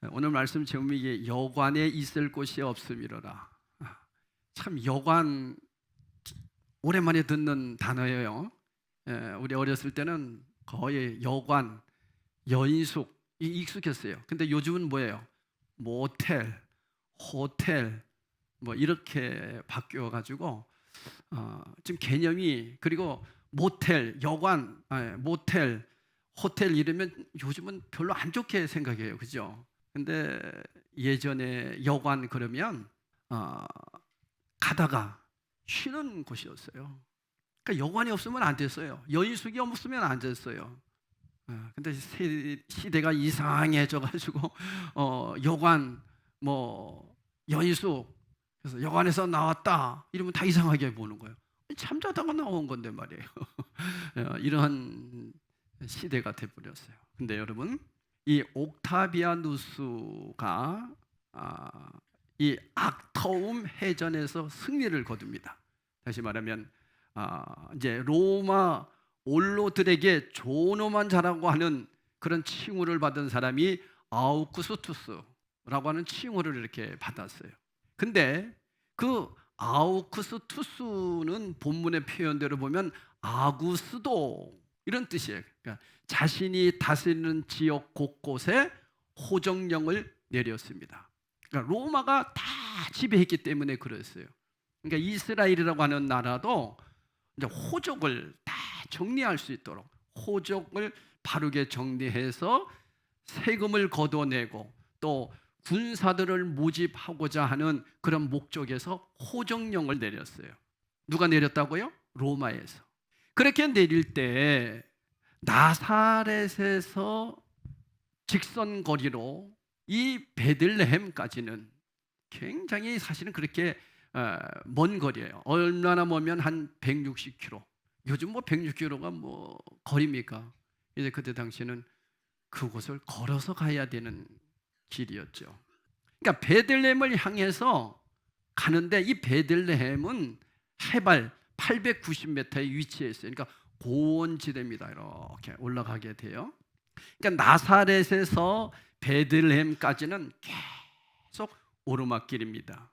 오늘 말씀 제목이 여관에 있을 곳이 없음이로라. 참 여관 오랜만에 듣는 단어예요. 우리 어렸을 때는 거의 여관, 여인숙 익숙했어요. 근데 요즘은 뭐예요? 모텔, 호텔 뭐 이렇게 바뀌어 가지고 지금 개념이, 그리고 모텔, 여관, 모텔, 호텔 이러면 요즘은 별로 안 좋게 생각해요. 그죠? 근데 예전에 여관 그러면 어, 가다가 쉬는 곳이었어요. 그러니까 여관이 없으면 안 됐어요. 여인숙이 없으면 안 됐어요. 근데 시대가 이상해져 가지고 여관, 뭐 여인숙, 그래서 여관에서 나왔다 이러면 다 이상하게 보는 거예요. 잠자다가 나온 건데 말이에요. 이러한 시대가 돼버렸어요. 근데 여러분, 이 옥타비아누스가 이 악터움 해전에서 승리를 거둡니다. 다시 말하면 이제 로마 원로들에게 존엄한 자라고 하는 그런 칭호를 받은 사람이 아우구스투스라고 하는 칭호를 이렇게 받았어요. 근데 그 아우구스투스는 본문의 표현대로 보면 아구스도 이런 뜻이에요. 그러니까 자신이 다스리는 지역 곳곳에 호정령을 내렸습니다. 그러니까 로마가 다 지배했기 때문에 그랬어요. 그러니까 이스라엘이라고 하는 나라도 이제 호족을 다 정리할 수 있도록 호족을 바르게 정리해서 세금을 걷어내고 또 군사들을 모집하고자 하는 그런 목적에서 호정령을 내렸어요. 누가 내렸다고요? 로마에서. 그렇게 내릴 때 나사렛에서 직선거리로 이 베들레헴까지는 굉장히 사실은 그렇게 먼 거리예요. 얼마나 멀면 한 160km. 요즘 뭐 160km가 뭐 거리입니까? 이제 그때 당시에는 그곳을 걸어서 가야 되는 길이었죠. 그러니까 베들레헴을 향해서 가는데 이 베들레헴은 해발 890m에 위치해 있어요. 그러니까 고원지대입니다. 이렇게 올라가게 돼요. 그러니까 나사렛에서 베들레헴까지는 계속 오르막길입니다.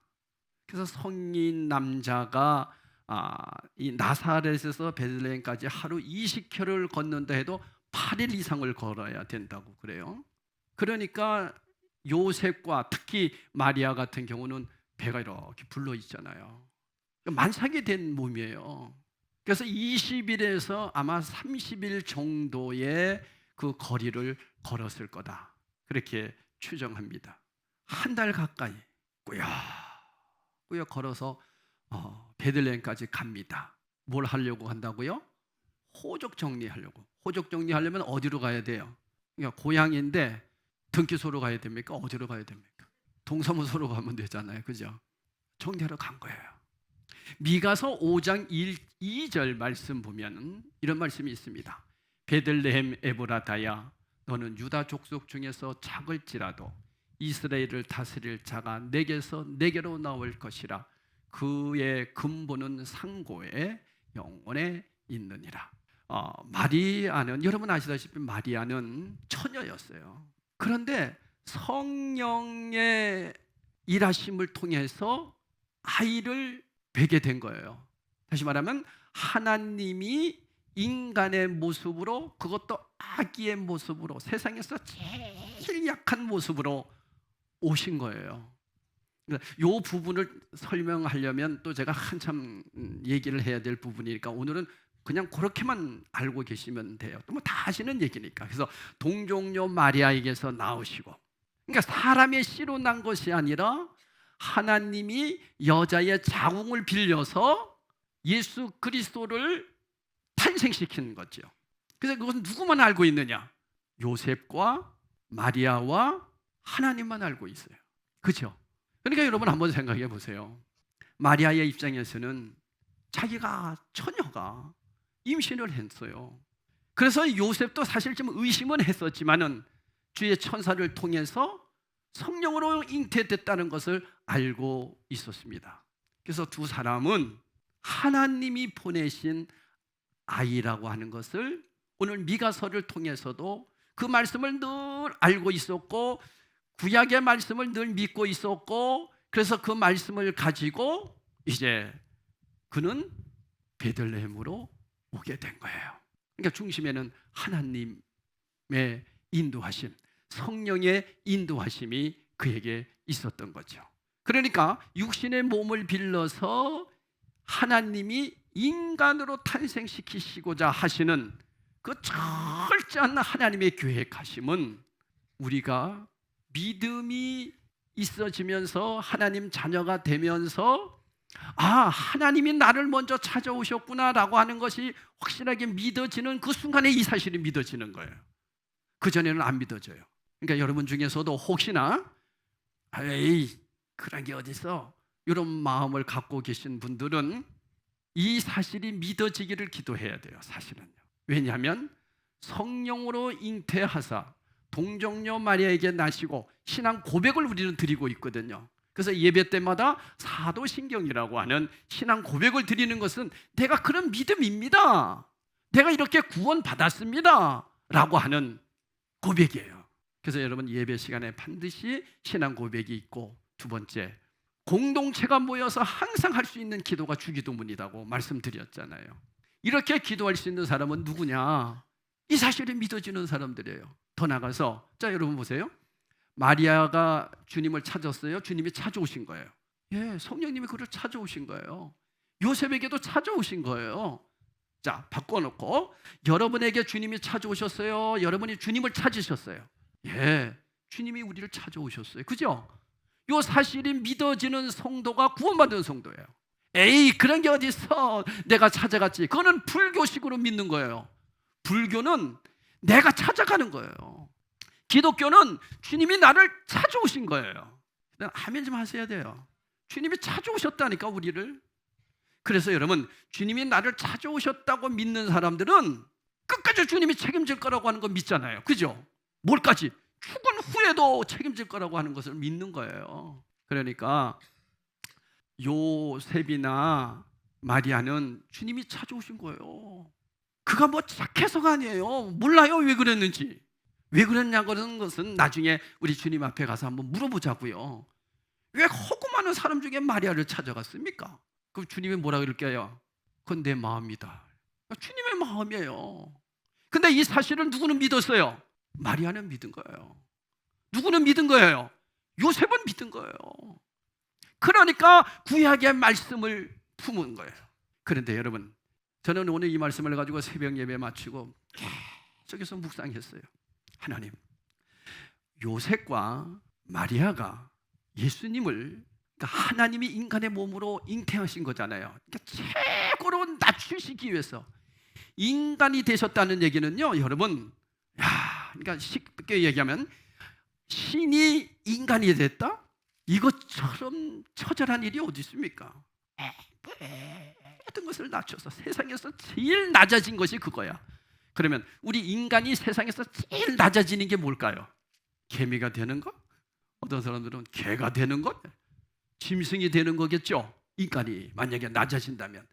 그래서 성인 남자가 이 나사렛에서 베들레헴까지 하루 20km를 걷는다 해도 8일 이상을 걸어야 된다고 그래요. 그러니까 요셉과 특히 마리아 같은 경우는 배가 이렇게 불러 있잖아요. 만삭이 된 몸이에요. 그래서 20일에서 아마 30일 정도의 그 거리를 걸었을 거다, 그렇게 추정합니다. 한 달 가까이 꾸역꾸역 걸어서 베들레헴까지 갑니다. 뭘 하려고 한다고요? 호적 정리하려고. 호적 정리하려면 어디로 가야 돼요? 그러니까 고향인데 등기소로 가야 됩니까? 어디로 가야 됩니까? 동사무소로 가면 되잖아요. 그죠? 정리하러 간 거예요. 미가서 5장 2절 말씀 보면 이런 말씀이 있습니다. 베들레헴 에브라다야, 너는 유다 족속 중에서 작을지라도 이스라엘을 다스릴 자가 내게서 내게로 나올 것이라. 그의 근본은 상고의 영원에 있느니라. 마리아는, 여러분 아시다시피 마리아는 처녀였어요. 그런데 성령의 일하심을 통해서 아이를 뵈게 된 거예요. 다시 말하면 하나님이 인간의 모습으로, 그것도 아기의 모습으로, 세상에서 제일 약한 모습으로 오신 거예요. 이 부분을 설명하려면 또 제가 한참 얘기를 해야 될 부분이니까 오늘은 그냥 그렇게만 알고 계시면 돼요. 또 뭐 다 아시는 얘기니까. 그래서 동정녀 마리아에게서 나오시고, 그러니까 사람의 씨로 난 것이 아니라 하나님이 여자의 자궁을 빌려서 예수 그리스도를 탄생시키는 거죠. 그래서 그것은 누구만 알고 있느냐? 요셉과 마리아와 하나님만 알고 있어요. 그렇죠? 그러니까 여러분 한번 생각해 보세요. 마리아의 입장에서는 자기가 처녀가 임신을 했어요. 그래서 요셉도 사실 좀 의심은 했었지만은 주의 천사를 통해서 성령으로 잉태됐다는 것을 알고 있었습니다. 그래서 두 사람은 하나님이 보내신 아이라고 하는 것을 오늘 미가서를 통해서도 그 말씀을 늘 알고 있었고, 구약의 말씀을 늘 믿고 있었고, 그래서 그 말씀을 가지고 이제 그는 베들레헴으로 오게 된 거예요. 그러니까 중심에는 하나님의 인도하심, 성령의 인도하심이 그에게 있었던 거죠. 그러니까 육신의 몸을 빌려서 하나님이 인간으로 탄생시키시고자 하시는 그 철저한 하나님의 계획하심은 우리가 믿음이 있어지면서 하나님 자녀가 되면서 하나님이 나를 먼저 찾아오셨구나라고 하는 것이 확실하게 믿어지는 그 순간에 이 사실이 믿어지는 거예요. 그전에는 안 믿어져요. 그러니까 여러분 중에서도 혹시나 에이 그런 게 어딨어 이런 마음을 갖고 계신 분들은 이 사실이 믿어지기를 기도해야 돼요. 사실은요. 왜냐하면 성령으로 잉태하사 동정녀 마리아에게 나시고 신앙 고백을 우리는 드리고 있거든요. 그래서 예배 때마다 사도신경이라고 하는 신앙 고백을 드리는 것은 내가 그런 믿음입니다, 내가 이렇게 구원받았습니다 라고 하는 고백이에요. 그래서 여러분 예배 시간에 반드시 신앙 고백이 있고, 두 번째 공동체가 모여서 항상 할 수 있는 기도가 주기도문이라고 말씀드렸잖아요. 이렇게 기도할 수 있는 사람은 누구냐? 이 사실이 믿어지는 사람들이에요. 더 나가서 자 여러분 보세요. 마리아가 주님을 찾았어요. 주님이 찾아오신 거예요. 예, 성령님이 그를 찾아오신 거예요. 요셉에게도 찾아오신 거예요. 자, 바꿔놓고 여러분에게 주님이 찾아오셨어요? 여러분이 주님을 찾으셨어요? 예, 주님이 우리를 찾아오셨어요. 그죠? 요 사실이 믿어지는 성도가 구원받은 성도예요. 에이 그런 게 어디 있어, 내가 찾아갔지. 그거는 불교식으로 믿는 거예요. 불교는 내가 찾아가는 거예요. 기독교는 주님이 나를 찾아오신 거예요. 아멘 좀 하셔야 돼요. 주님이 찾아오셨다니까 우리를. 그래서 여러분 주님이 나를 찾아오셨다고 믿는 사람들은 끝까지 주님이 책임질 거라고 하는 거 믿잖아요. 그죠? 뭘까지? 죽은 후에도 책임질 거라고 하는 것을 믿는 거예요. 그러니까 요셉이나 마리아는 주님이 찾아오신 거예요. 그가 뭐 착해서가 아니에요. 몰라요 왜 그랬는지. 왜 그랬냐는 것은 나중에 우리 주님 앞에 가서 한번 물어보자고요. 왜 허구 많은 사람 중에 마리아를 찾아갔습니까? 그럼 주님이 뭐라 그럴까요? 그건 내 마음이다. 주님의 마음이에요. 근데 이 사실을 누구는 믿었어요? 마리아는 믿은 거예요. 누구는 믿은 거예요? 요셉은 믿은 거예요. 그러니까 구약의 말씀을 품은 거예요. 그런데 여러분, 저는 오늘 이 말씀을 가지고 새벽 예배 마치고 계속해서 묵상했어요. 하나님, 요셉과 마리아가 예수님을, 그러니까 하나님이 인간의 몸으로 잉태하신 거잖아요. 그러니까 최고로 낮추시기 위해서 인간이 되셨다는 얘기는요, 여러분, 그러니까 쉽게 얘기하면 신이 인간이 됐다? 이것처럼 처절한 일이 어디 있습니까? 모든 것을 낮춰서 세상에서 제일 낮아진 것이 그거야. 그러면 우리 인간이 세상에서 제일 낮아지는 게 뭘까요? 개미가 되는 것? 어떤 사람들은 개가 되는 것? 짐승이 되는 거겠죠? 인간이 만약에 낮아진다면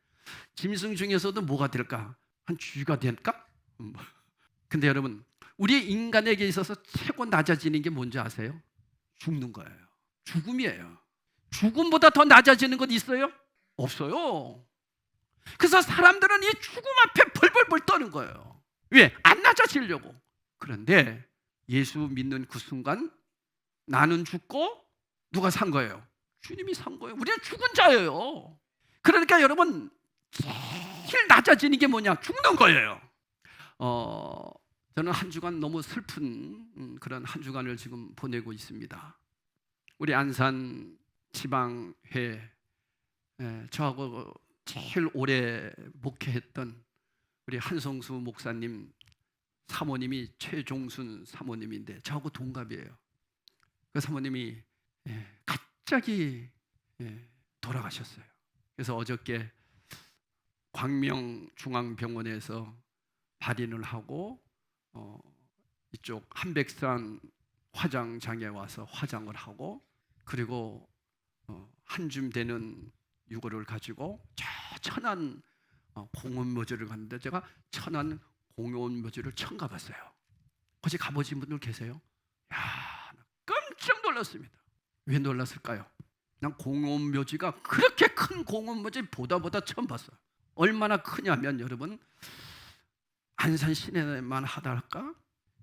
짐승 중에서도 뭐가 될까? 한 쥐가 될까? 근데 여러분 우리 인간에게 있어서 최고 낮아지는 게 뭔지 아세요? 죽는 거예요. 죽음이에요. 죽음보다 더 낮아지는 것 있어요? 없어요. 그래서 사람들은 이 죽음 앞에 벌벌벌 떠는 거예요. 왜? 안 낮아지려고. 그런데 예수 믿는 그 순간 나는 죽고 누가 산 거예요? 주님이 산 거예요. 우리는 죽은 자예요. 그러니까 여러분 제일 낮아지는 게 뭐냐? 죽는 거예요. 저는 한 주간 너무 슬픈 그런 한 주간을 지금 보내고 있습니다. 우리 안산 지방회 저하고 제일 오래 목회했던 우리 한성수 목사님 사모님이 최종순 사모님인데 저하고 동갑이에요. 그 사모님이 갑자기 돌아가셨어요. 그래서 어저께 광명중앙병원에서 발인을 하고 이쪽 한백산 화장장에 와서 화장을 하고, 그리고 한 줌 되는 유골을 가지고 저 천안 공원묘지를 갔는데 제가 천안 공원묘지를 처음 가봤어요. 혹시 가보신 분들 계세요? 야, 깜짝 놀랐습니다. 왜 놀랐을까요? 난 공원묘지가 그렇게 큰 공원묘지 보다 처음 봤어요. 얼마나 크냐면 여러분, 안산 시내만 하달까?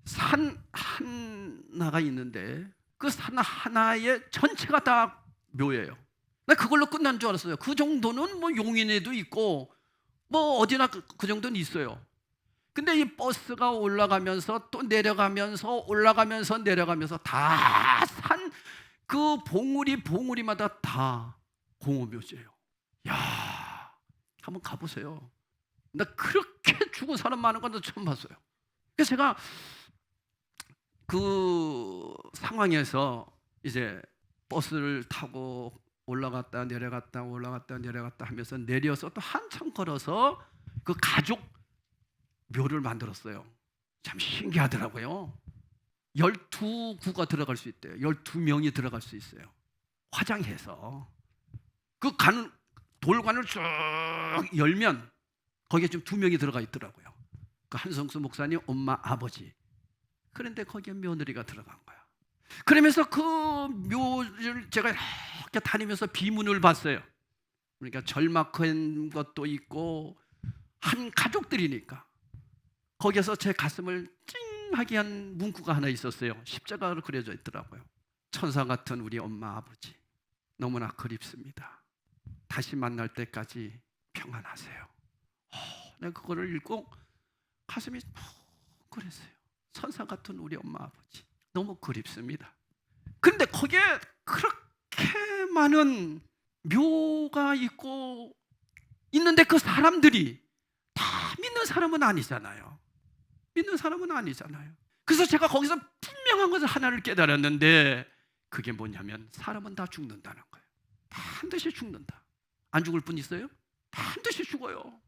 산 하나가 있는데 그 산 하나에 전체가 다 묘예요. 나 그걸로 끝난 줄 알았어요. 그 정도는 뭐 용인에도 있고 뭐 어디나 그 정도는 있어요. 근데 이 버스가 올라가면서 또 내려가면서 올라가면서 내려가면서 다 산 그 봉우리마다 다 공원묘지예요. 야, 한번 가보세요. 나 그렇게 죽은 사람 많은 건 처음 봤어요. 그래서 제가 그 상황에서 이제 버스를 타고 올라갔다 내려갔다 올라갔다 내려갔다 하면서 내려서 또 한참 걸어서 그 가족 묘를 만들었어요. 참 신기하더라고요. 12구가 들어갈 수 있대요. 12명이 들어갈 수 있어요. 화장해서 그 가는 돌관을 쭉 열면 거기에 좀 2명이 들어가 있더라고요. 그 한성수 목사님 엄마 아버지. 그런데 거기에 며느리가 들어간 거야. 그러면서 그 묘를 제가 이렇게 다니면서 비문을 봤어요. 그러니까 절막한 것도 있고 한 가족들이니까 거기에서 제 가슴을 찡하게 한 문구가 하나 있었어요. 십자가로 그려져 있더라고요. 천사 같은 우리 엄마 아버지 너무나 그립습니다. 다시 만날 때까지 평안하세요. 내가 그거를 읽고 가슴이 푹 그랬어요. 천사 같은 우리 엄마 아버지 너무 그립습니다. 그런데 거기에 그렇게 많은 묘가 있고 있는데 그 사람들이 다 믿는 사람은 아니잖아요. 믿는 사람은 아니잖아요. 그래서 제가 거기서 분명한 것을 하나를 깨달았는데 그게 뭐냐면 사람은 다 죽는다는 거예요. 반드시 죽는다. 안 죽을 분 있어요? 반드시 죽어요.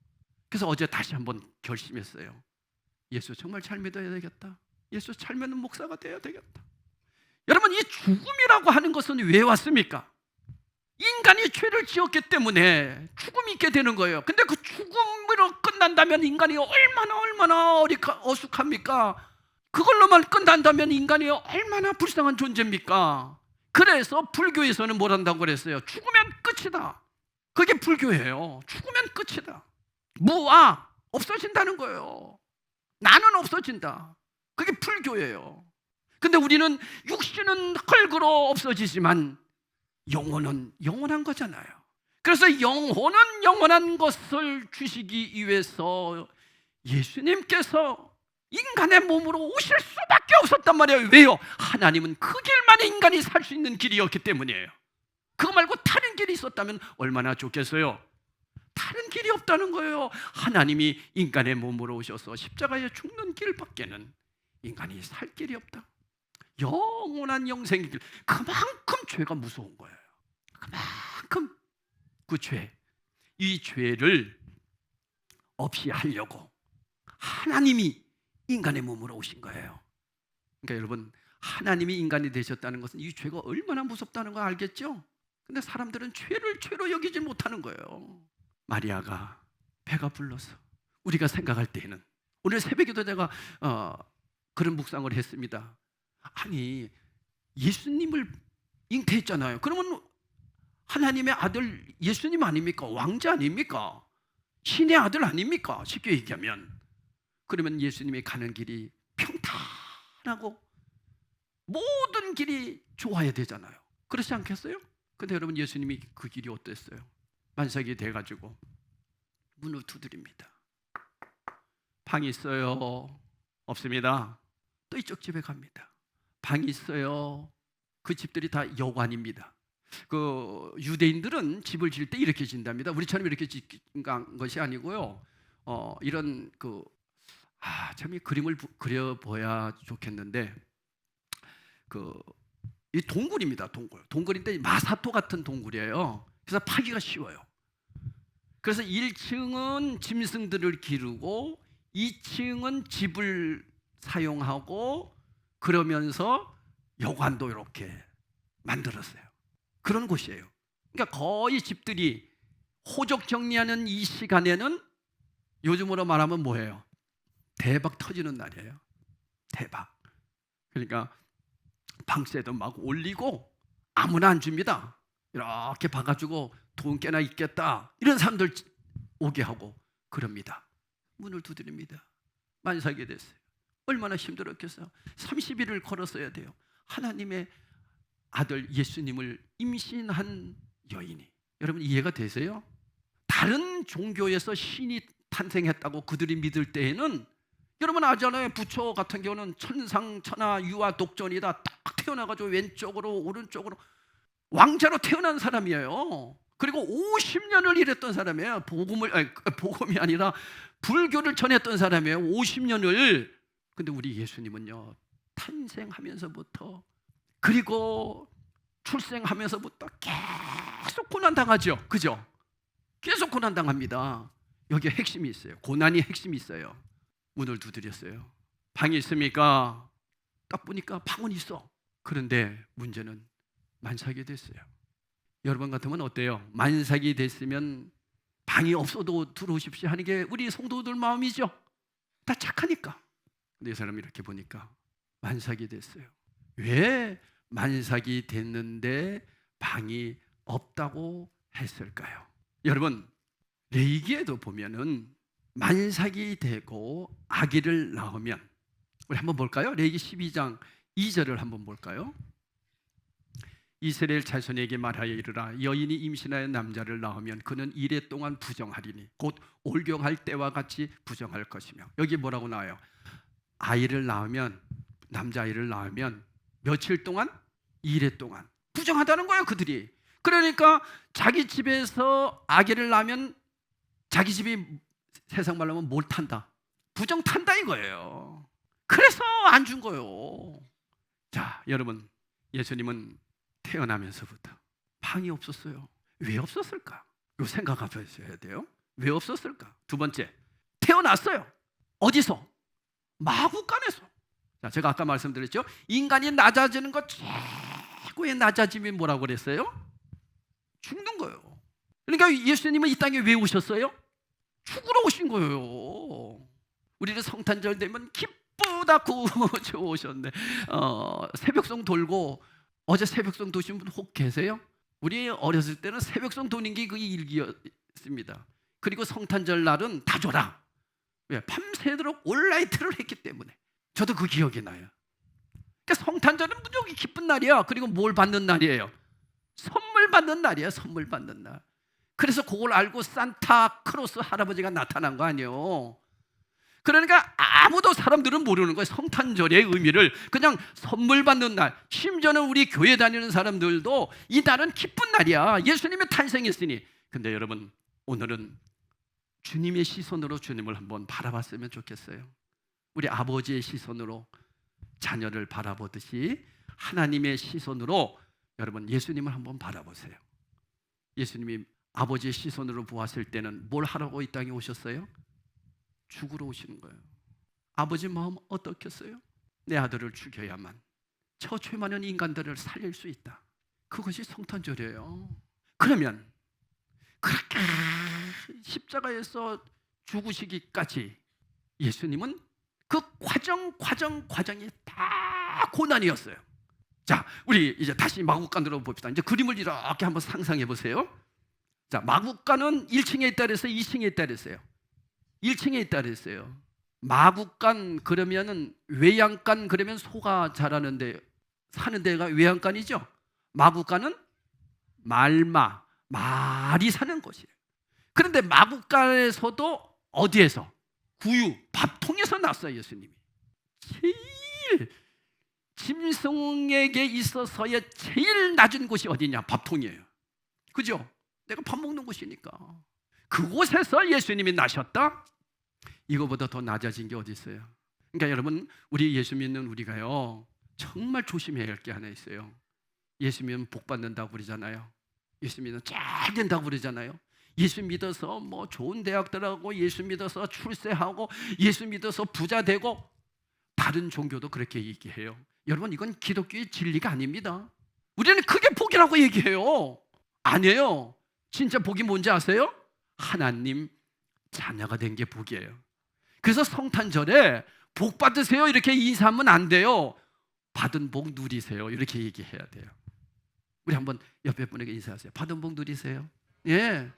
그래서 어제 다시 한번 결심했어요. 예수 정말 잘 믿어야 되겠다. 예수 잘 믿는 목사가 돼야 되겠다. 여러분, 이 죽음이라고 하는 것은 왜 왔습니까? 인간이 죄를 지었기 때문에 죽음이 있게 되는 거예요. 근데 그 죽음으로 끝난다면 인간이 얼마나 어숙합니까? 그걸로만 끝난다면 인간이 얼마나 불쌍한 존재입니까? 그래서 불교에서는 뭘 한다고 그랬어요? 죽으면 끝이다. 그게 불교예요. 죽으면 끝이다. 무아, 없어진다는 거예요. 나는 없어진다. 그게 불교예요. 근데 우리는 육신은 흙으로 없어지지만 영혼은 영원한 거잖아요. 그래서 영혼은 영원한 것을 주시기 위해서 예수님께서 인간의 몸으로 오실 수밖에 없었단 말이에요. 왜요? 하나님은 그 길만에 인간이 살 수 있는 길이었기 때문이에요. 그거 말고 다른 길이 있었다면 얼마나 좋겠어요. 다른 길이 없다는 거예요. 하나님이 인간의 몸으로 오셔서 십자가에 죽는 길밖에는 인간이 살 길이 없다. 영원한 영생의 길. 그만큼 죄가 무서운 거예요. 그만큼 그 죄, 이 죄를 없이 하려고 하나님이 인간의 몸으로 오신 거예요. 그러니까 여러분, 하나님이 인간이 되셨다는 것은 이 죄가 얼마나 무섭다는 거 알겠죠? 근데 사람들은 죄를 죄로 여기지 못하는 거예요. 마리아가 배가 불러서 우리가 생각할 때에는 오늘 새벽에도 제가 그런 묵상을 했습니다. 아니, 예수님을 잉태했잖아요. 그러면 하나님의 아들 예수님 아닙니까? 왕자 아닙니까? 신의 아들 아닙니까? 쉽게 얘기하면. 그러면 예수님이 가는 길이 평탄하고 모든 길이 좋아야 되잖아요. 그렇지 않겠어요? 근데 여러분, 예수님이 그 길이 어땠어요? 만삭이 돼가지고 문을 두드립니다. 방이 있어요? 없습니다. 또 이쪽 집에 갑니다. 방이 있어요? 그 집들이 다 여관입니다. 그 유대인들은 집을 지을 때 이렇게 짓답니다. 우리처럼 이렇게 짓는 것이 아니고요. 이런 참 이 그림을 그려봐야 좋겠는데 이 동굴입니다. 동굴인데 마사토 같은 동굴이에요. 그래서 파기가 쉬워요. 그래서 1층은 짐승들을 기르고 2층은 집을 사용하고 그러면서 여관도 이렇게 만들었어요. 그런 곳이에요. 그러니까 거의 집들이 호적 정리하는 이 시간에는 요즘으로 말하면 뭐예요? 대박 터지는 날이에요. 대박. 그러니까 방세도 막 올리고 아무나 안 줍니다. 이렇게 봐가지고 돈 꽤나 있겠다 이런 사람들 오게 하고 그럽니다. 문을 두드립니다. 만삭이 됐어요. 얼마나 힘들었겠어요. 30일을 걸었어야 돼요. 하나님의 아들 예수님을 임신한 여인이. 여러분 이해가 되세요? 다른 종교에서 신이 탄생했다고 그들이 믿을 때에는 여러분 아잖아요. 부처 같은 경우는 천상천하 유아 독전이다. 딱 태어나가지고 왼쪽으로 오른쪽으로 왕자로 태어난 사람이에요. 그리고 50년을 일했던 사람이에요. 복음이 아니라 불교를 전했던 사람이에요. 50년을. 근데 우리 예수님은요, 탄생하면서부터 그리고 출생하면서부터 계속 고난당하죠. 그죠? 계속 고난당합니다. 여기에 핵심이 있어요. 고난이 핵심이 있어요. 문을 두드렸어요. 방이 있습니까? 딱 보니까 방은 있어. 그런데 문제는 만삭이 됐어요. 여러분 같으면 어때요? 만삭이 됐으면 방이 없어도 들어오십시오 하는 게 우리 성도들 마음이죠. 다 착하니까. 근데 이 사람이 이렇게 보니까 만삭이 됐어요. 왜 만삭이 됐는데 방이 없다고 했을까요? 여러분 레위기에도 보면은 만삭이 되고 아기를 낳으면 우리 한번 볼까요? 레위기 12장 2절을 한번 볼까요? 이스라엘 자손에게 말하여 이르라 여인이 임신하여 남자를 낳으면 그는 이래 동안 부정하리니 곧 올경할 때와 같이 부정할 것이며 여기 뭐라고 나와요? 아이를 낳으면 남자아이를 낳으면 며칠 동안? 이래 동안 부정하다는 거예요 그들이. 그러니까 자기 집에서 아기를 낳으면 자기 집이 세상 말로 하면 뭘 탄다? 부정 탄다 이거예요. 그래서 안 준 거예요. 자 여러분 예수님은 태어나면서부터 방이 없었어요. 왜 없었을까? 이거 생각하셔야 돼요. 왜 없었을까? 두 번째, 태어났어요. 어디서? 마구간에서. 자, 제가 아까 말씀드렸죠. 인간이 낮아지는 것 최고의 낮아짐이 뭐라고 그랬어요? 죽는 거예요. 그러니까 예수님은 이 땅에 왜 오셨어요? 죽으러 오신 거예요. 우리는 성탄절 되면 기쁘다 구주 오셨네. 새벽송 돌고 어제 새벽송 도신 분 혹 계세요? 우리 어렸을 때는 새벽송 도는 게 그게 일기였습니다. 그리고 성탄절 날은 다 줘라. 왜? 밤새도록 올라이트를 했기 때문에. 저도 그 기억이 나요. 그러니까 성탄절은 무조건 기쁜 날이야. 그리고 뭘 받는 날이에요? 선물 받는 날이에요. 선물 받는 날. 그래서 그걸 알고 산타크로스 할아버지가 나타난 거 아니에요. 그러니까 아무도 사람들은 모르는 거예요. 성탄절의 의미를. 그냥 선물 받는 날. 심지어는 우리 교회 다니는 사람들도 이 날은 기쁜 날이야. 예수님이 탄생했으니. 근데 여러분 오늘은 주님의 시선으로 주님을 한번 바라봤으면 좋겠어요. 우리 아버지의 시선으로 자녀를 바라보듯이 하나님의 시선으로 여러분 예수님을 한번 바라보세요. 예수님이 아버지의 시선으로 보았을 때는 뭘 하라고 이 땅에 오셨어요? 죽으러 오시는 거예요. 아버지 마음 어떻겠어요? 내 아들을 죽여야만 저 죄 많은 인간들을 살릴 수 있다. 그것이 성탄절이에요. 그러면 그렇게 십자가에서 죽으시기까지 예수님은 그 과정이 다 고난이었어요. 자, 우리 이제 다시 마국간으로 봅시다. 이제 그림을 이렇게 한번 상상해 보세요. 자, 마국간은 1층에 있다 그랬어요? 2층에 있다 그랬어요? 1층에 있다 그랬어요. 마국간 그러면은 외양간 그러면 소가 자라는데 사는 데가 외양간이죠. 마국간은 말이 사는 곳이에요. 그런데 마국간에서도 어디에서? 구유, 밥통에서 났어요. 예수님이 제일 짐승에게 있어서의 제일 낮은 곳이 어디냐? 밥통이에요. 그죠? 내가 밥 먹는 곳이니까. 그곳에서 예수님이 나셨다? 이거보다 더 낮아진 게 어디 있어요? 그러니까 여러분 우리 예수 믿는 우리가요 정말 조심해야 할 게 하나 있어요. 예수 믿으면 복 받는다고 그러잖아요. 예수 믿으면 잘 된다고 그러잖아요. 예수 믿어서 뭐 좋은 대학 들어가고 예수 믿어서 출세하고 예수 믿어서 부자 되고. 다른 종교도 그렇게 얘기해요. 여러분 이건 기독교의 진리가 아닙니다. 우리는 그게 복이라고 얘기해요. 아니에요. 진짜 복이 뭔지 아세요? 하나님 자녀가 된 게 복이에요. 그래서 성탄절에 복 받으세요 이렇게 인사하면 안 돼요. 받은 복 누리세요. 이렇게 얘기해야 돼요. 우리 한번 옆에 분에게 인사하세요. 받은 복 누리세요. 예,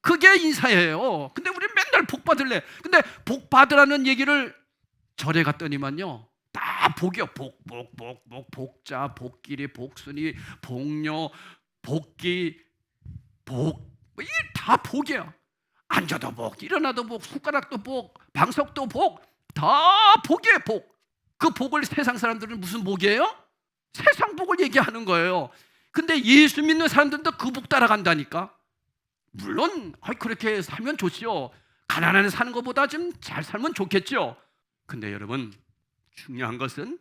그게 인사예요. 근데 우리 맨날 복 받을래. 근데 복 받으라는 얘기를 절에 갔더니만요, 다 복이요. 복자, 복길이, 복순이, 복녀, 복기, 복, 이게 다 복이야. 앉아도 복, 일어나도 복, 숟가락도 복, 방석도 복, 다 복이에요. 복. 그 복을 세상 사람들은 무슨 복이에요? 세상 복을 얘기하는 거예요. 근데 예수 믿는 사람들도 그 복 따라간다니까. 물론 그렇게 살면 좋지요. 가난하게 사는 것보다 좀 잘 살면 좋겠죠. 근데 여러분, 중요한 것은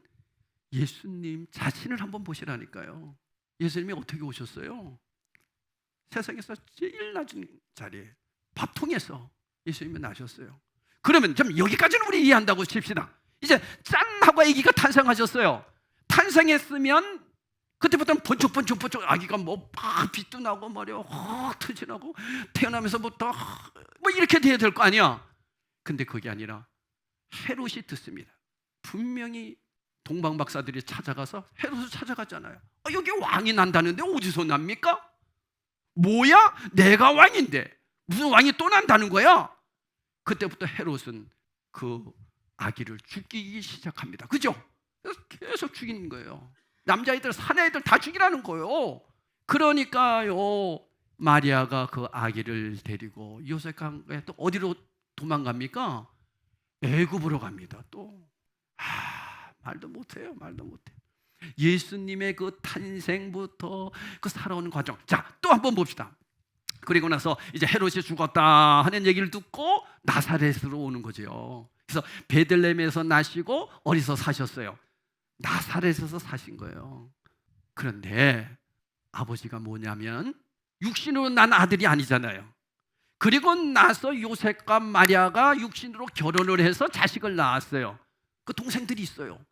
예수님 자신을 한번 보시라니까요. 예수님이 어떻게 오셨어요? 세상에서 제일 낮은 자리에 밥통에서 예수님이 나셨어요. 그러면 좀 여기까지는 우리 이해한다고 칩시다. 이제 짠 하고 아기가 탄생하셨어요. 탄생했으면 그때부터는 번쩍번쩍 아기가 뭐 막 빛도 나고 말이야 확 트지나고 태어나면서부터 뭐 이렇게 돼야 될 거 아니야. 근데 그게 아니라 헤롯이 듣습니다. 분명히 동방 박사들이 찾아가서 헤롯을 찾아갔잖아요. 여기 왕이 난다는데 어디서 납니까? 뭐야? 내가 왕인데 무슨 왕이 또 난다는 거야? 그때부터 헤롯은 그 아기를 죽이기 시작합니다. 그죠? 그래서 계속 죽이는 거예요. 남자애들, 사내애들 다 죽이라는 거예요. 그러니까요, 마리아가 그 아기를 데리고 요셉과 또 어디로 도망갑니까? 애굽으로 갑니다. 또 말도 못해요. 예수님의 그 탄생부터 그 살아오는 과정. 자, 또 한번 봅시다. 그리고 나서 이제 헤롯이 죽었다 하는 얘기를 듣고 나사렛으로 오는 거죠. 그래서 베들레헴에서 나시고 어디서 사셨어요? 나사렛에서 사신 거예요. 그런데 아버지가 뭐냐면 육신으로 난 아들이 아니잖아요. 그리고 나서 요셉과 마리아가 육신으로 결혼을 해서 자식을 낳았어요. 그 동생들이 있어요.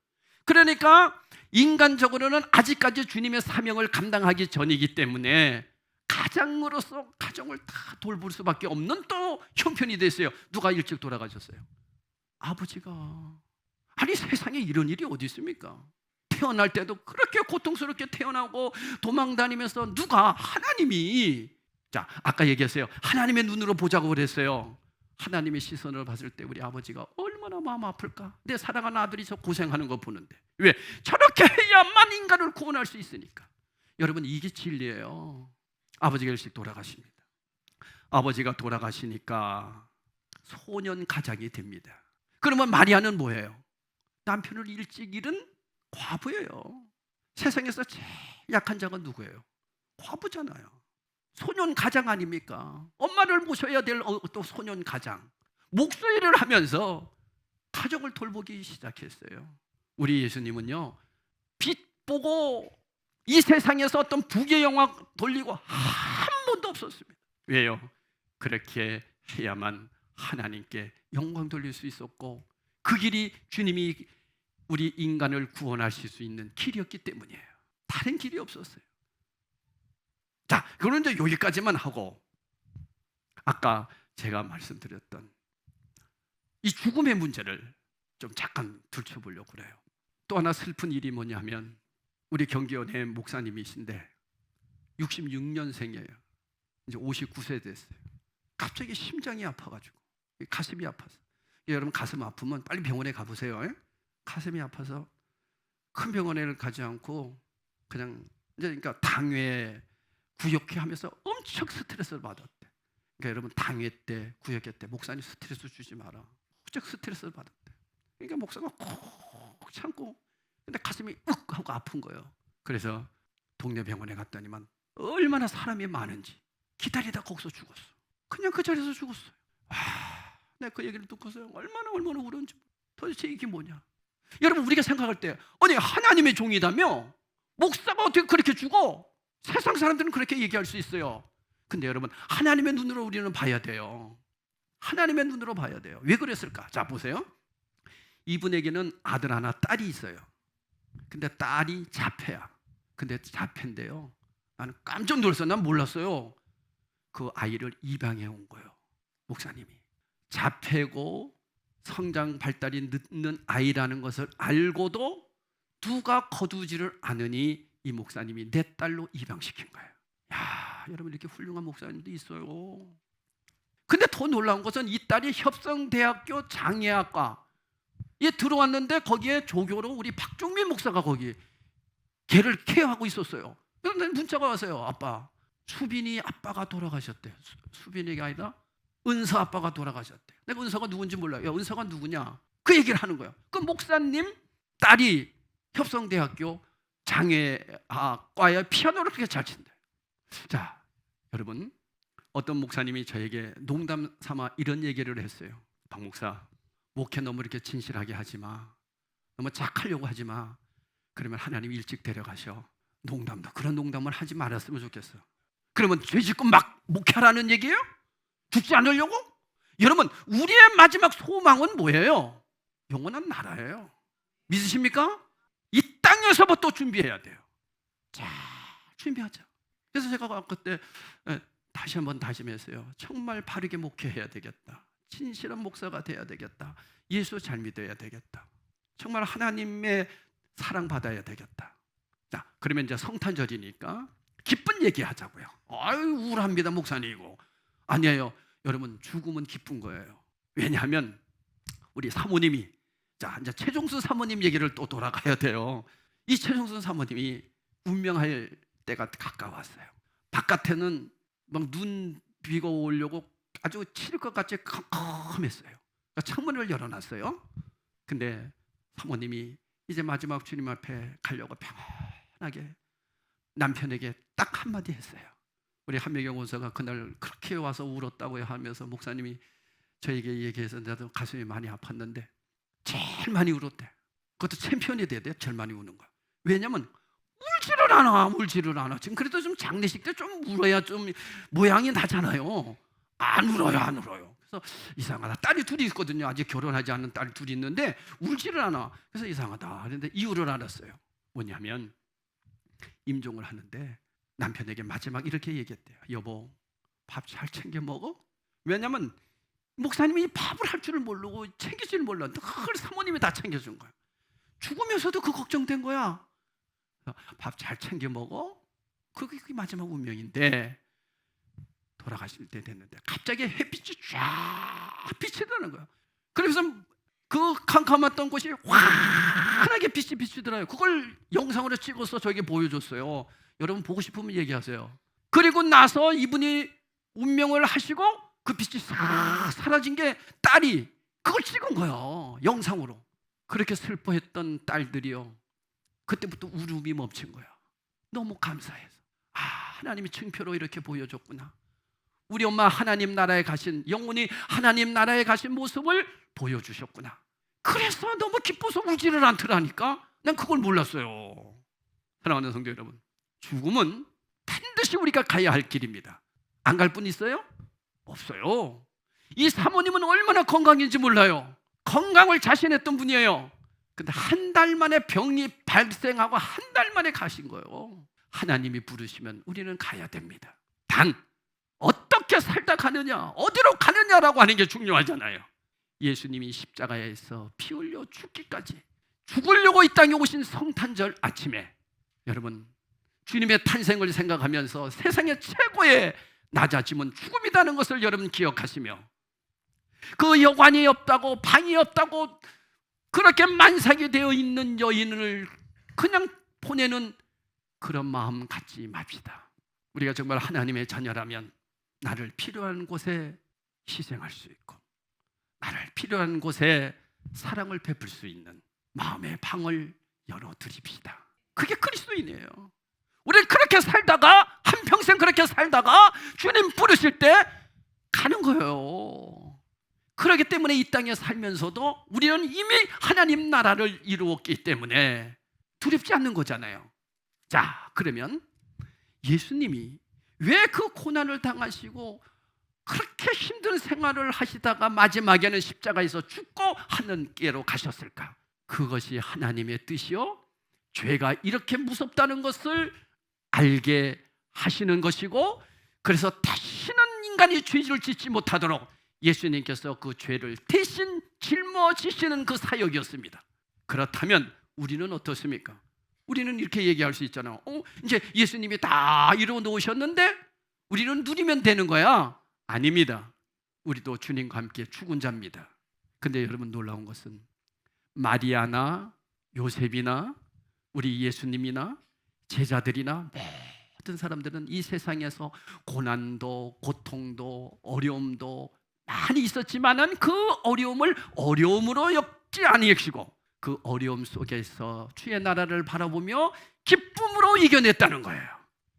그러니까 인간적으로는 아직까지 주님의 사명을 감당하기 전이기 때문에 가장으로서 가정을 다 돌볼 수밖에 없는 또 형편이 됐어요. 누가 일찍 돌아가셨어요? 아버지가. 아니, 세상에 이런 일이 어디 있습니까? 태어날 때도 그렇게 고통스럽게 태어나고 도망다니면서 하나님이, 자, 아까 얘기했어요. 하나님의 눈으로 보자고 그랬어요. 하나님의 시선을 봤을 때 우리 아버지가 얼마나 마음 아플까? 내 사랑하는 아들이 저 고생하는 거 보는데 왜? 저렇게 해야만 인간을 구원할 수 있으니까. 여러분, 이게 진리예요. 아버지가 일찍 돌아가십니다. 아버지가 돌아가시니까 소년 가장이 됩니다. 그러면 마리아는 뭐예요? 남편을 일찍 잃은 과부예요. 세상에서 제일 약한 자가 누구예요? 과부잖아요. 소년 가장 아닙니까? 엄마를 모셔야 될 또 소년 가장. 목소리를 하면서 가정을 돌보기 시작했어요. 우리 예수님은요, 빛 보고 이 세상에서 어떤 부귀의 영광 돌리고 한 번도 없었습니다. 왜요? 그렇게 해야만 하나님께 영광 돌릴 수 있었고 그 길이 주님이 우리 인간을 구원하실 수 있는 길이었기 때문이에요. 다른 길이 없었어요. 자, 그런데 여기까지만 하고 아까 제가 말씀드렸던 이 죽음의 문제를 좀 잠깐 들춰보려고 그래요. 또 하나 슬픈 일이 뭐냐면 우리 경기원의 목사님이신데 66년생이에요. 이제 59세 됐어요. 갑자기 심장이 아파가지고 가슴이 아파서, 여러분 가슴 아프면 빨리 병원에 가보세요. 가슴이 아파서 큰 병원에는 가지 않고 그냥 이제 그러니까 당회 구역회 하면서 엄청 스트레스를 받았대. 그러니까 여러분, 당회 때 구역회 때 목사님 스트레스 주지 마라. 무척 스트레스를 받았대. 그러니까 목사가 콕 참고, 근데 가슴이 욱 하고 아픈 거예요. 그래서 동네 병원에 갔더니만 얼마나 사람이 많은지 기다리다 거기서 죽었어. 그냥 그 자리에서 죽었어요. 내가 그 얘기를 듣고서 얼마나 울었는지. 도대체 이게 뭐냐? 여러분, 우리가 생각할 때 아니, 하나님의 종이다며 목사가 어떻게 그렇게 죽어? 세상 사람들은 그렇게 얘기할 수 있어요. 근데 여러분, 하나님의 눈으로 우리는 봐야 돼요. 하나님의 눈으로 봐야 돼요. 왜 그랬을까? 자, 보세요. 이분에게는 아들 하나, 딸이 있어요. 근데 딸이 자폐야. 근데 자폐인데요, 나는 깜짝 놀랐어요. 난 몰랐어요. 그 아이를 입양해 온 거예요, 목사님이. 자폐고 성장 발달이 늦는 아이라는 것을 알고도 누가 거두지를 않으니 이 목사님이 내 딸로 입양시킨 거예요. 야, 여러분 이렇게 훌륭한 목사님도 있어요. 근데 더 놀라운 것은 이 딸이 협성대학교 장애학과에 들어왔는데 거기에 조교로 우리 박종민 목사가 거기 걔를 케어하고 있었어요. 그런데 문자가 왔어요. 아빠, 수빈이 아빠가 돌아가셨대. 수빈이가 아니라 은서 아빠가 돌아가셨대. 내가 은서가 누군지 몰라요. 야, 은서가 누구냐? 그 얘기를 하는 거예요. 그 목사님 딸이 협성대학교 장애학과에 피아노를 그렇게 잘 친대. 자, 여러분, 어떤 목사님이 저에게 농담 삼아 이런 얘기를 했어요. 박 목사, 목회 너무 이렇게 진실하게 하지 마. 너무 착하려고 하지 마. 그러면 하나님이 일찍 데려가셔. 농담도 그런 농담을 하지 말았으면 좋겠어. 그러면 죄짓고 막 목회하라는 얘기예요? 죽지 않으려고? 여러분, 우리의 마지막 소망은 뭐예요? 영원한 나라예요. 믿으십니까? 이 땅에서부터 준비해야 돼요. 자, 준비하자. 그래서 제가 그때 다시 한번 다짐했어요. 정말 바르게 목회해야 되겠다. 진실한 목사가 돼야 되겠다. 예수 잘 믿어야 되겠다. 정말 하나님의 사랑받아야 되겠다. 자, 그러면 이제 성탄절이니까 기쁜 얘기 하자고요. 아유, 우울합니다, 목사님이고. 아니에요. 여러분, 죽음은 기쁜 거예요. 왜냐하면 우리 사모님이, 자, 이제 최종수 사모님 얘기를 또 돌아가야 돼요. 이 최종수 사모님이 운명할 때가 가까웠어요. 바깥에는 막 눈 비가 오려고 아주 칠 것 같이 컴컴했어요. 그러니까 창문을 열어놨어요. 근데 사모님이 이제 마지막 주님 앞에 가려고 편하게 남편에게 딱 한마디 했어요. 우리 한미경 원사가 그날 그렇게 와서 울었다고 하면서 목사님이 저에게 얘기해서 나도 가슴이 많이 아팠는데 제일 많이 울었대. 그것도 챔피언이 돼야 돼. 제일 많이 우는 거야. 왜냐면 울지를 않아. 지금 그래도 좀 장례식 때 좀 울어야 좀 모양이 나잖아요. 안 울어요. 그래서 이상하다. 딸이 둘이 있거든요. 아직 결혼하지 않은 딸이 둘이 있는데 울지를 않아. 그래서 이상하다. 그런데 이유를 알았어요. 뭐냐면 임종을 하는데 남편에게 마지막 이렇게 얘기했대요. 여보, 밥 잘 챙겨 먹어? 왜냐면 목사님이 밥을 할 줄을 모르고 챙길 줄을 몰랐는데 그걸 사모님이 다 챙겨준 거야. 죽으면서도 그 걱정된 거야. 밥 잘 챙겨 먹어? 그게 마지막 운명인데 돌아가실 때 됐는데 갑자기 햇빛이 쫙 비치더라는 거야. 그래서 그 캄캄했던 곳이 환하게 빛이 비치더라고요. 그걸 영상으로 찍어서 저에게 보여줬어요. 여러분 보고 싶으면 얘기하세요. 그리고 나서 이분이 운명을 하시고 그 빛이 싹 사라진 게 딸이 그걸 찍은 거예요. 영상으로. 그렇게 슬퍼했던 딸들이요, 그때부터 울음이 멈춘 거야. 너무 감사해서. 아, 하나님이 증표로 이렇게 보여줬구나. 우리 엄마 하나님 나라에 가신, 영혼이 하나님 나라에 가신 모습을 보여주셨구나. 그래서 너무 기뻐서 울지를 않더라니까. 난 그걸 몰랐어요. 사랑하는 성도 여러분, 죽음은 반드시 우리가 가야 할 길입니다. 안 갈 분 있어요? 없어요. 이 사모님은 얼마나 건강인지 몰라요. 건강을 자신했던 분이에요. 근데 한 달 만에 병이 발생하고 한 달 만에 가신 거예요. 하나님이 부르시면 우리는 가야 됩니다. 단 어떻게 살다 가느냐, 어디로 가느냐라고 하는 게 중요하잖아요. 예수님이 십자가에서 피 흘려 죽기까지 죽으려고 이 땅에 오신 성탄절 아침에 여러분, 주님의 탄생을 생각하면서 세상의 최고의 낮아짐은 죽음이라는 것을 여러분 기억하시며, 그 여관이 없다고 방이 없다고 그렇게 만삭이 되어 있는 여인을 그냥 보내는 그런 마음 갖지 맙시다. 우리가 정말 하나님의 자녀라면 나를 필요한 곳에 희생할 수 있고 나를 필요한 곳에 사랑을 베풀 수 있는 마음의 방을 열어드립시다. 그게 그리스도인이에요. 우리는 그렇게 살다가 한평생 그렇게 살다가 주님 부르실 때 가는 거예요. 그렇기 때문에 이 땅에 살면서도 우리는 이미 하나님 나라를 이루었기 때문에 두렵지 않는 거잖아요. 자, 그러면 예수님이 왜 그 고난을 당하시고 그렇게 힘든 생활을 하시다가 마지막에는 십자가에서 죽고 하늘께로 가셨을까? 그것이 하나님의 뜻이요, 죄가 이렇게 무섭다는 것을 알게 하시는 것이고, 그래서 다시는 인간이 죄를 짓지 못하도록 예수님께서 그 죄를 대신 짊어지시는 그 사역이었습니다. 그렇다면 우리는 어떻습니까? 우리는 이렇게 얘기할 수 있잖아요. 이제 예수님이 다 이루어 놓으셨는데 우리는 누리면 되는 거야? 아닙니다. 우리도 주님과 함께 죽은 자입니다. 근데 여러분, 놀라운 것은 마리아나 요셉이나 우리 예수님이나 제자들이나 모든 사람들은 이 세상에서 고난도 고통도 어려움도 많이 있었지만은 그 어려움을 어려움으로 엮지 아니하시고 그 어려움 속에서 주의 나라를 바라보며 기쁨으로 이겨냈다는 거예요.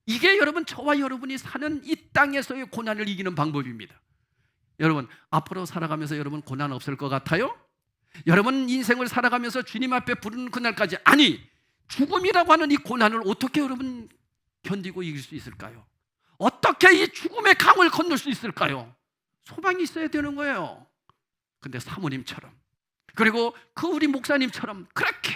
이게 여러분, 저와 여러분이 사는 이 땅에서의 고난을 이기는 방법입니다. 여러분, 앞으로 살아가면서 여러분 고난 없을 것 같아요? 여러분 인생을 살아가면서 주님 앞에 부르는 그날까지, 아니 죽음이라고 하는 이 고난을 어떻게 여러분 견디고 이길 수 있을까요? 어떻게 이 죽음의 강을 건널 수 있을까요? 소망이 있어야 되는 거예요. 근데 사모님처럼, 그리고 그 우리 목사님처럼 그렇게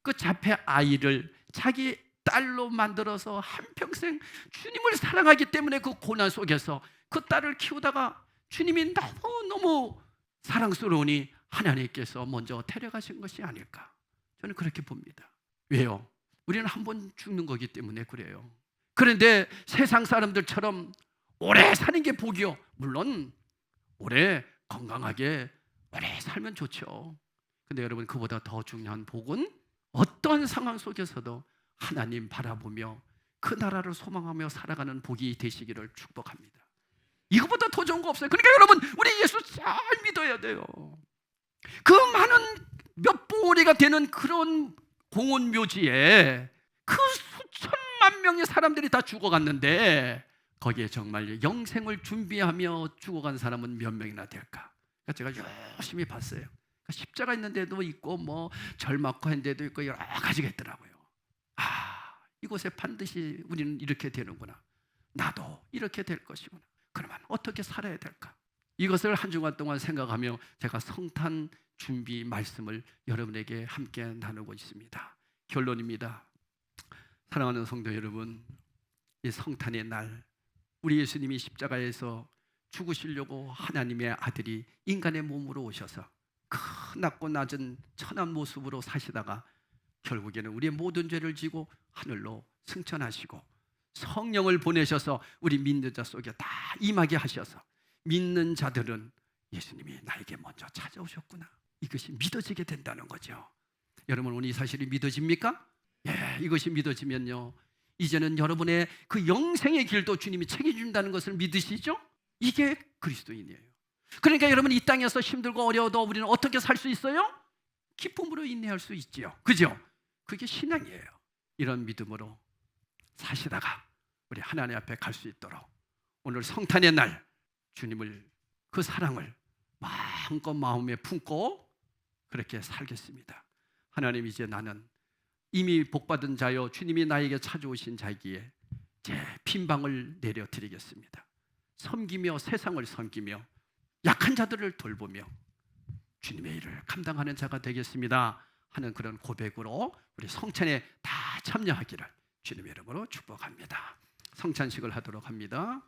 그 자폐 아이를 자기 딸로 만들어서 한평생 주님을 사랑하기 때문에 그 고난 속에서 그 딸을 키우다가 주님이 너무너무 사랑스러우니 하나님께서 먼저 데려가신 것이 아닐까, 저는 그렇게 봅니다. 왜요? 우리는 한 번 죽는 거기 때문에 그래요. 그런데 세상 사람들처럼 오래 사는 게 복이요, 물론 오래 건강하게 오래 살면 좋죠. 근데 여러분, 그보다 더 중요한 복은 어떤 상황 속에서도 하나님 바라보며 그 나라를 소망하며 살아가는 복이 되시기를 축복합니다. 이거보다 더 좋은 거 없어요. 그러니까 여러분, 우리 예수 잘 믿어야 돼요. 그 많은 몇 봉오리가 되는 그런 공원 묘지에 그 수천만 명의 사람들이 다 죽어갔는데 거기에 정말 영생을 준비하며 죽어간 사람은 몇 명이나 될까? 그러니까 제가 열심히 봤어요. 그러니까 십자가 있는 데도 있고 뭐 절 맞고 한 데도 있고 여러 가지가 있더라고요. 이곳에 반드시 우리는 이렇게 되는구나, 나도 이렇게 될 것이구나, 그러면 어떻게 살아야 될까? 이것을 한 주간 동안 생각하며 제가 성탄 준비 말씀을 여러분에게 함께 나누고 있습니다. 결론입니다. 사랑하는 성도 여러분, 이 성탄의 날 우리 예수님이 십자가에서 죽으시려고 하나님의 아들이 인간의 몸으로 오셔서 낮고 낮은 천한 모습으로 사시다가 결국에는 우리의 모든 죄를 지고 하늘로 승천하시고 성령을 보내셔서 우리 믿는 자 속에 다 임하게 하셔서 믿는 자들은 예수님이 나에게 먼저 찾아오셨구나, 이것이 믿어지게 된다는 거죠. 여러분, 오늘 이 사실이 믿어집니까? 예, 이것이 믿어지면요, 이제는 여러분의 그 영생의 길도 주님이 책임진다는 것을 믿으시죠? 이게 그리스도인이에요. 그러니까 여러분, 이 땅에서 힘들고 어려워도 우리는 어떻게 살 수 있어요? 기쁨으로 인내할 수 있지요. 그죠? 그게 신앙이에요. 이런 믿음으로 사시다가 우리 하나님 앞에 갈 수 있도록 오늘 성탄의 날 주님을, 그 사랑을 마음껏 마음에 품고 그렇게 살겠습니다. 하나님, 이제 나는 이미 복받은 자여 주님이 나에게 찾아오신 자기에 제 빈방을 내려드리겠습니다. 섬기며 세상을 섬기며 약한 자들을 돌보며 주님의 일을 감당하는 자가 되겠습니다 하는 그런 고백으로 우리 성찬에 다 참여하기를 주님의 이름으로 축복합니다. 성찬식을 하도록 합니다.